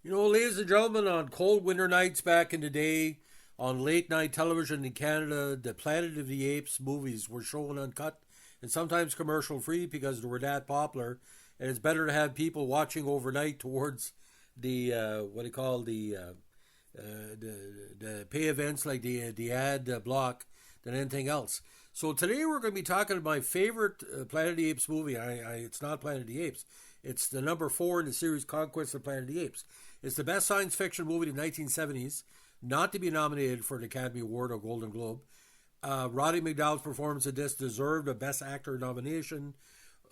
Ladies and gentlemen, on cold winter nights back in the day, on late night television in Canada, the Planet of the Apes movies were shown uncut and sometimes commercial free because they were that popular. And it's better to have people watching overnight towards the the pay events like the ad block than anything else. So today we're going to be talking about my favorite Planet of the Apes movie. It's not Planet of the Apes. It's the number 4 in the series Conquest of Planet of the Apes. It's the best science fiction movie of the 1970s, not to be nominated for an Academy Award or Golden Globe. Roddy McDowall's performance in this deserved a Best Actor nomination.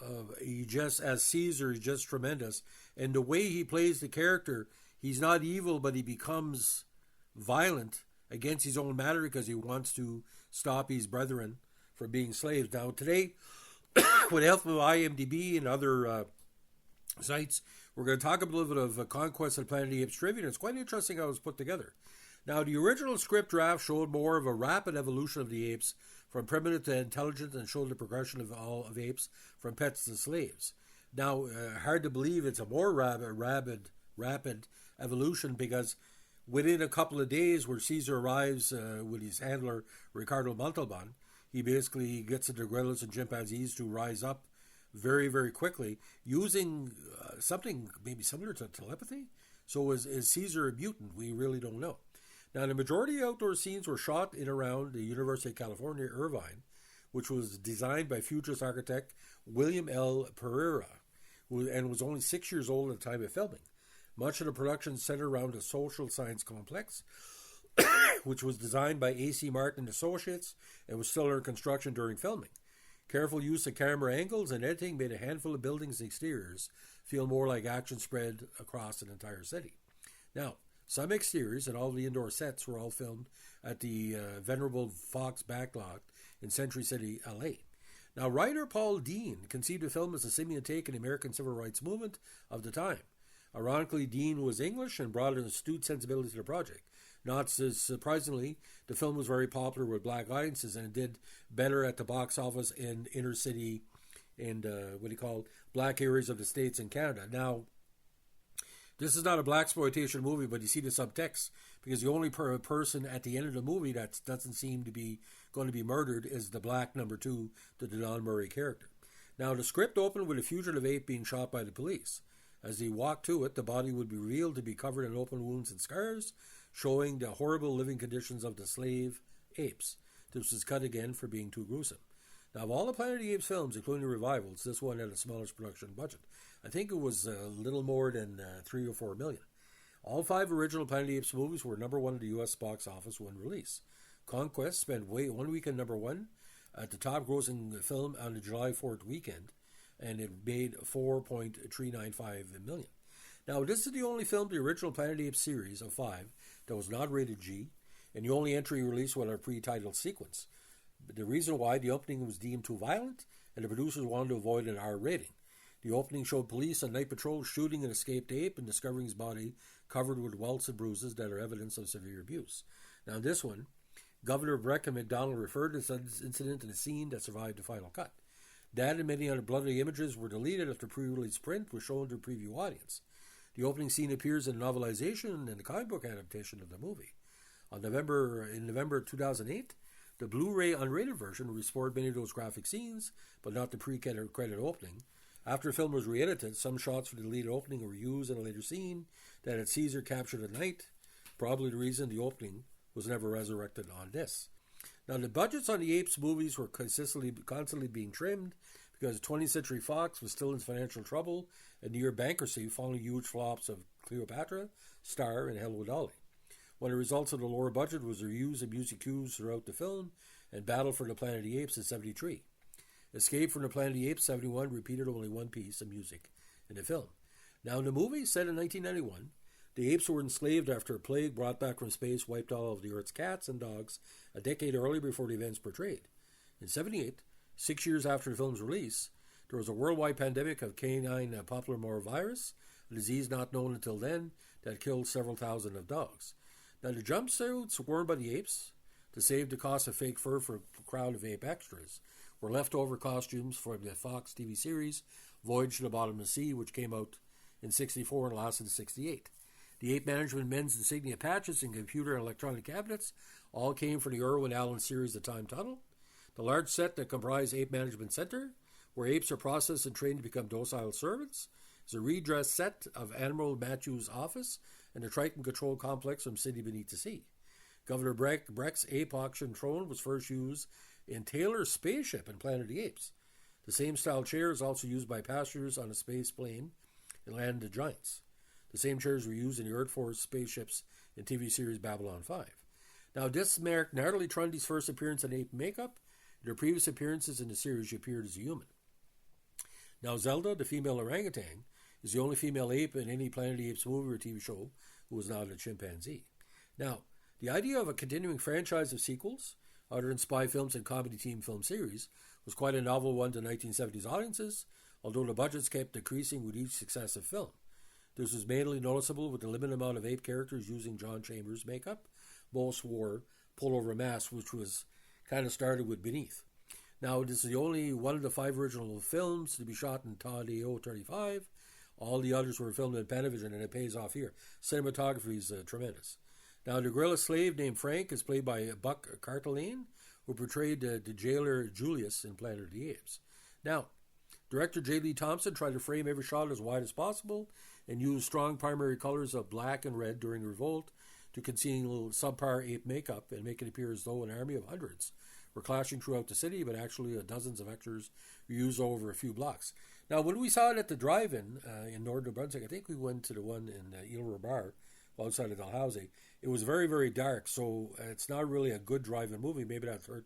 As Caesar, he's just tremendous. And the way he plays the character, he's not evil, but he becomes violent against his own matter because he wants to stop his brethren from being slaves. Now, today, with help of IMDb and other sites, we're going to talk a little bit of Conquest of Planet of the Apes trivia, and it's quite interesting how it was put together. Now, the original script draft showed more of a rapid evolution of the apes from primitive to intelligent and showed the progression of all of apes from pets to slaves. Now, hard to believe it's a more rapid evolution because within a couple of days where Caesar arrives with his handler Ricardo Montalban, he basically gets the gorillas and chimpanzees to rise up very, very quickly using something maybe similar to telepathy. So is Caesar a mutant? We really don't know. Now, the majority of outdoor scenes were shot in around the University of California, Irvine, which was designed by futurist architect William L. Pereira, and was only 6 years old at the time of filming. Much of the production centered around a social science complex, which was designed by A.C. Martin and Associates and was still under construction during filming. Careful use of camera angles and editing made a handful of buildings and exteriors feel more like action spread across an entire city. Now, some exteriors and all the indoor sets were all filmed at the venerable Fox backlot in Century City, LA. Now, writer Paul Dean conceived the film as a simian take on the American civil rights movement of the time. Ironically, Dean was English and brought an astute sensibility to the project. Not surprisingly, the film was very popular with black audiences and it did better at the box office in inner city and black areas of the States and Canada. Now, this is not a blaxploitation movie, but you see the subtext because the only person at the end of the movie that doesn't seem to be going to be murdered is the black number 2, the Don Murray character. Now, the script opened with a fugitive ape being shot by the police. As he walked to it, the body would be revealed to be covered in open wounds and scars, showing the horrible living conditions of the slave apes. This was cut again for being too gruesome. Now, of all the Planet of the Apes films, including the revivals, this one had the smallest production budget. I think it was a little more than 3 or 4 million. All 5 original Planet of the Apes movies were number 1 at the U.S. box office when released. Conquest spent 1 weekend number 1 at the top grossing film on the July 4th weekend, and it made $4.395 million. Now, this is the only film of the original Planet of the Apes series of 5 that was not rated G, and the only entry released with a pre-titled sequence. But the reason why, the opening was deemed too violent, and the producers wanted to avoid an R rating. The opening showed police on night patrol shooting an escaped ape and discovering his body covered with welts and bruises that are evidence of severe abuse. Now, in this one, Governor Breckin McDonald referred to this incident in a scene that survived the final cut. That and many other bloody images were deleted after pre-release print was shown to a preview audience. The opening scene appears in a novelization and the comic book adaptation of the movie. In November 2008, the Blu-ray unrated version restored many of those graphic scenes, but not the pre-credit opening. After the film was re-edited, some shots for the deleted opening were used in a later scene that had Caesar captured at night, probably the reason the opening was never resurrected on this. Now, the budgets on the Apes movies were constantly being trimmed because 20th Century Fox was still in financial trouble and near bankruptcy following huge flops of Cleopatra, Star, and Hello Dolly. One of the results of the lower budget was the use of music cues throughout the film and Battle for the Planet of the Apes in 1973. Escape from the Planet of the Apes 1971 repeated only one piece of music in the film. Now, in the movie, set in 1991, the apes were enslaved after a plague brought back from space wiped all of the Earth's cats and dogs a decade earlier before the events portrayed. In 1978, 6 years after the film's release, there was a worldwide pandemic of canine papillomavirus, a disease not known until then that killed several thousand of dogs. Now, the jumpsuits worn by the apes, to save the cost of fake fur for a crowd of ape extras, were leftover costumes from the Fox TV series Voyage to the Bottom of the Sea, which came out in 1964 and lasted to 1968. The ape management men's insignia patches and computer and electronic cabinets all came from the Irwin Allen series The Time Tunnel. The large set that comprised Ape Management Center, where apes are processed and trained to become docile servants, is a redressed set of Admiral Matthew's office and the Triton Control Complex from City Beneath the Sea. Governor Breck's ape auction throne was first used in Taylor's spaceship in Planet of the Apes. The same style chair is also used by passengers on a space plane in Land of the Giants. The same chairs were used in the Earth Force spaceships in TV series Babylon 5. Now, this marked Natalie Trundy's first appearance in ape makeup. In her previous appearances in the series, she appeared as a human. Now, Zelda, the female orangutan, is the only female ape in any Planet of the Apes movie or TV show who is not a chimpanzee. Now, the idea of a continuing franchise of sequels, other than spy films and comedy team film series, was quite a novel one to 1970s audiences, although the budgets kept decreasing with each successive film. This was mainly noticeable with the limited amount of ape characters using John Chambers makeup. Most wore pullover masks, which was kind of started with Beneath. Now, this is the only one of the 5 original films to be shot in TADO 35. All the others were filmed in Panavision, and it pays off here. Cinematography is tremendous. Now, the gorilla slave named Frank is played by Buck Cartellane, who portrayed the jailer Julius in Planet of the Apes. Now, director J. Lee Thompson tried to frame every shot as wide as possible and used strong primary colors of black and red during the revolt to conceal subpar ape makeup and make it appear as though an army of hundreds were clashing throughout the city, but actually dozens of extras were used over a few blocks. Now, when we saw it at the drive-in in Northern New Brunswick, I think we went to the one in Eelmer Bar outside of Dalhousie. It was very, very dark, so it's not really a good drive-in movie. Maybe that's hurt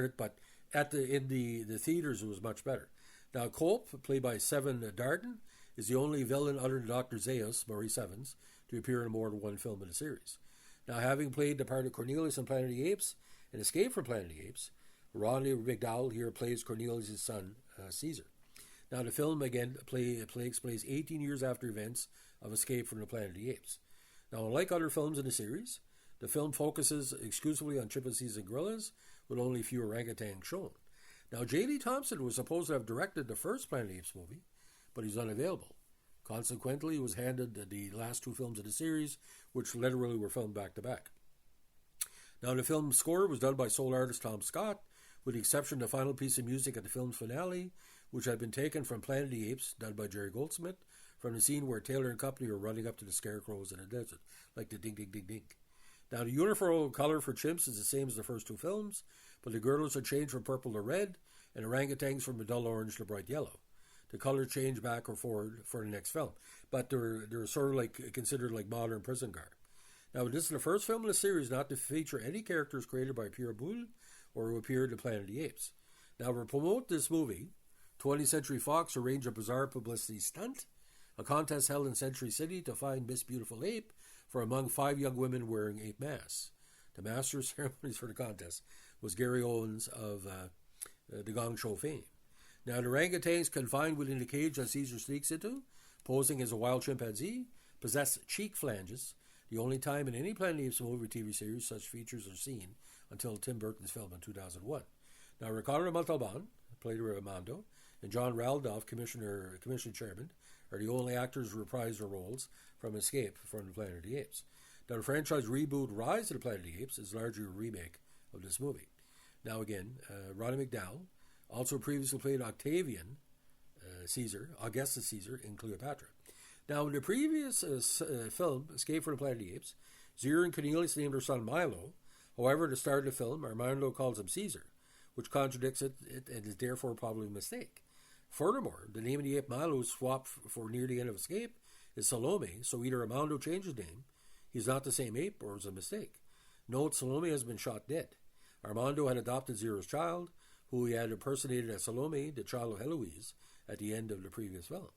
it, but in the theaters it was much better. Now, Culp, played by Seven Darden, is the only villain other than Dr. Zaius, Maurice Evans, to appear in more than one film in the series. Now, having played the part of Cornelius in Planet of the Apes and Escape from Planet of the Apes, Rodney McDowell here plays Cornelius' son, Caesar. Now, the film, again, takes place 18 years after events of Escape from the Planet of the Apes. Now, unlike other films in the series, the film focuses exclusively on chimpanzees and gorillas, with only a few orangutans shown. Now, J. Lee Thompson was supposed to have directed the first Planet of the Apes movie, but he's unavailable. Consequently, he was handed the last 2 films of the series, which literally were filmed back-to-back. Now, the film's score was done by soul artist Tom Scott, with the exception of the final piece of music at the film's finale, which had been taken from Planet of the Apes, done by Jerry Goldsmith, from the scene where Taylor and company are running up to the scarecrows in the desert, like the ding, ding, ding, ding. Now, the uniform color for chimps is the same as the first 2 films, but the gorillas are changed from purple to red, and orangutans from a dull orange to bright yellow. The color change back or forward for the next film, but they're sort of like considered like modern prison garb. Now, this is the first film in the series not to feature any characters created by Pierre Boulle or who appeared in Planet of the Apes. Now, to promote this movie, 20th Century Fox arranged a bizarre publicity stunt, a contest held in Century City to find Miss Beautiful Ape for among 5 young women wearing ape masks. The master of ceremonies for the contest was Gary Owens of the Gong Show fame. Now, the orangutans confined within the cage that Caesar sneaks into, posing as a wild chimpanzee, possess cheek flanges, the only time in any Planet of the Apes movie or TV series such features are seen until Tim Burton's film in 2001. Now, Ricardo Montalban, played Armando, and John Raldoff, commission chairman, are the only actors who reprise their roles from Escape from the Planet of the Apes. Now, the franchise reboot Rise of the Planet of the Apes is largely a remake of this movie. Now, again, Roddy McDowell also previously played Augustus Caesar in Cleopatra. Now, in the previous film, Escape from the Planet of the Apes, Zira and Cornelius named their son Milo. However, at the start of the film, Armando calls him Caesar, which contradicts it and is therefore probably a mistake. Furthermore, the name of the ape Milo was swapped for near the end of Escape is Salome, so either Armando changed his name, he's not the same ape, or it was a mistake. Note, Salome has been shot dead. Armando had adopted Zira's child, who he had impersonated as Salome, the child of Heloise, at the end of the previous film.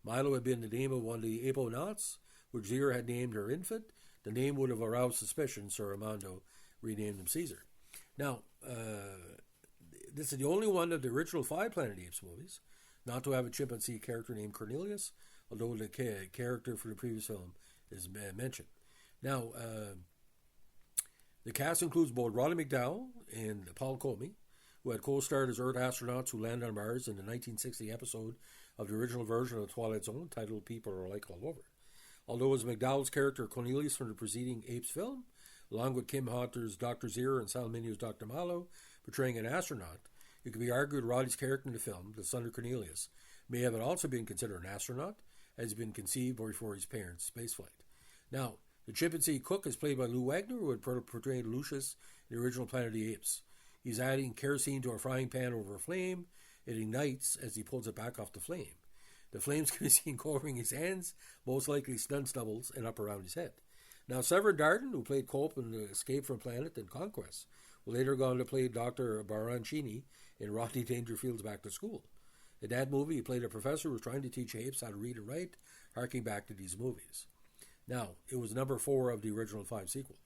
Milo had been the name of one of the aponauts, which Zira had named her infant. The name would have aroused suspicion, so Armando renamed him Caesar. Now, this is the only one of the original 5 Planet of the Apes movies not to have a chimpanzee character named Cornelius, although the character for the previous film is mentioned. Now, the cast includes both Roddy McDowell and Paul Comey, who had co-starred as Earth astronauts who landed on Mars in the 1960 episode of the original version of The Twilight Zone titled People Are Like All Over. although it was McDowell's character Cornelius from the preceding Apes film, along with Kim Hunter's Dr. Zero and Sal Minio's Dr. Malo, portraying an astronaut. It could be argued Roddy's character in the film, the son of Cornelius, may have also been considered an astronaut, as had been conceived before his parents' spaceflight. Now, the chimpanzee Cook is played by Lou Wagner, who had portrayed Lucius in the original Planet of the Apes. He's adding kerosene to a frying pan over a flame. It ignites as he pulls it back off the flame. The flames can be seen covering his hands, most likely stun stubbles, and up around his head. Now, Severin Darden, who played Cope in Escape from Planet and Conquest, will later go on to play Dr. Baroncini in Rodney Dangerfield's Back to School. In that movie, he played a professor who was trying to teach apes how to read and write, harking back to these movies. Now, it was number 4 of the original 5 sequel.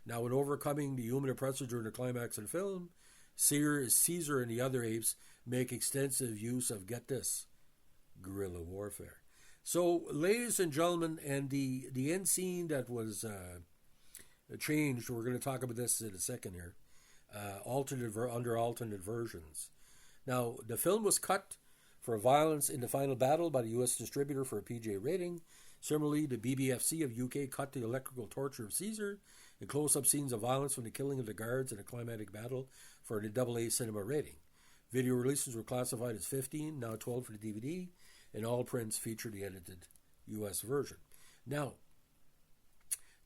Now, in overcoming the human oppressor during the climax of the film, Caesar and the other apes make extensive use of, get this, guerrilla warfare. So, ladies and gentlemen, and the end scene that was changed, we're going to talk about this in a second here, under alternate versions. Now, the film was cut for violence in the final battle by the U.S. distributor for a PG rating. Similarly, the BBFC of UK cut the electrical torture of Caesar and close-up scenes of violence from the killing of the guards in a climatic battle for the AA cinema rating. Video releases were classified as 15, now 12 for the DVD, and all prints feature the edited U.S. version. Now,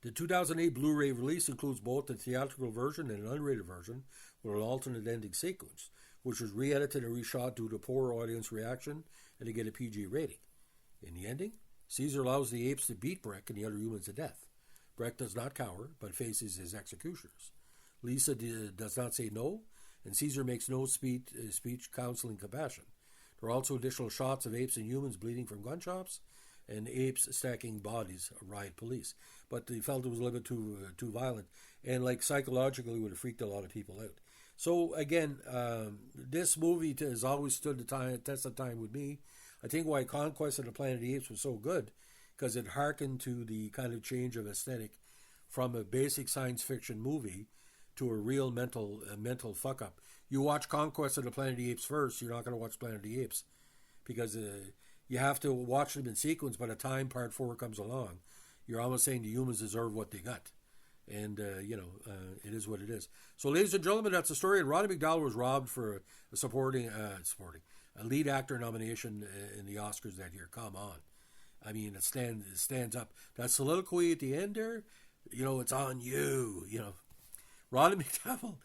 the 2008 Blu-ray release includes both the theatrical version and an unrated version with an alternate ending sequence, which was re-edited and reshot due to poor audience reaction and to get a PG rating. In the ending, Caesar allows the apes to beat Breck and the other humans to death. Breck does not cower, but faces his executioners. Lisa does not say no, and Caesar makes no speech, counseling, compassion. There are also additional shots of apes and humans bleeding from gunshots, and apes stacking bodies of riot police. But they felt it was a little bit too violent, and like psychologically would have freaked a lot of people out. So again, this movie has always stood the test of time with me. I think why Conquest of the Planet of the Apes was so good, because it harkened to the kind of change of aesthetic from a basic science fiction movie to a real mental fuck up. You watch Conquest of the Planet of the Apes first, you're not going to watch Planet of the Apes, because you have to watch them in sequence. By the time Part 4 comes along, you're almost saying the humans deserve what they got. And, it is what it is. So, ladies and gentlemen, that's the story. And Roddy McDowell was robbed for a lead actor nomination in the Oscars that year. Come on. I mean, it stands up. That soliloquy at the end there, it's on you, Roddy McDowell,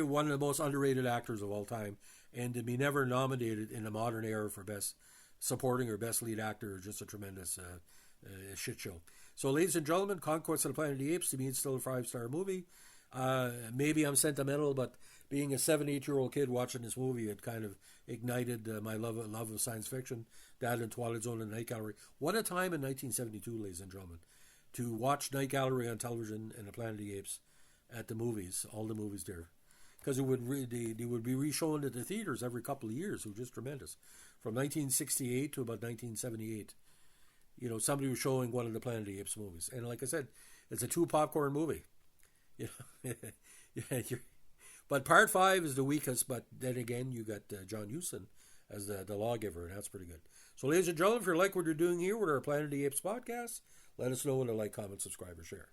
one of the most underrated actors of all time. And to be never nominated in the modern era for Best Supporting or Best Lead Actor is just a tremendous shit show. So, ladies and gentlemen, Conquest of the Planet of the Apes, to me, it's still a 5-star movie. Maybe I'm sentimental, but being a 7-8-year-old kid watching this movie, it kind of ignited my love of science fiction. That and Twilight Zone and Night Gallery. What a time in 1972, ladies and gentlemen, to watch Night Gallery on television and the Planet of the Apes at the movies, all the movies there. Because they would be re-shown at the theaters every couple of years. It was just tremendous. From 1968 to about 1978. Somebody was showing one of the Planet of the Apes movies. And like I said, it's a 2 popcorn movie. But Part 5 is the weakest, but then again, you got John Huston as the lawgiver, and that's pretty good. So, ladies and gentlemen, if you like what you're doing here with our Planet of the Apes podcast, let us know in a like, comment, subscribe, or share.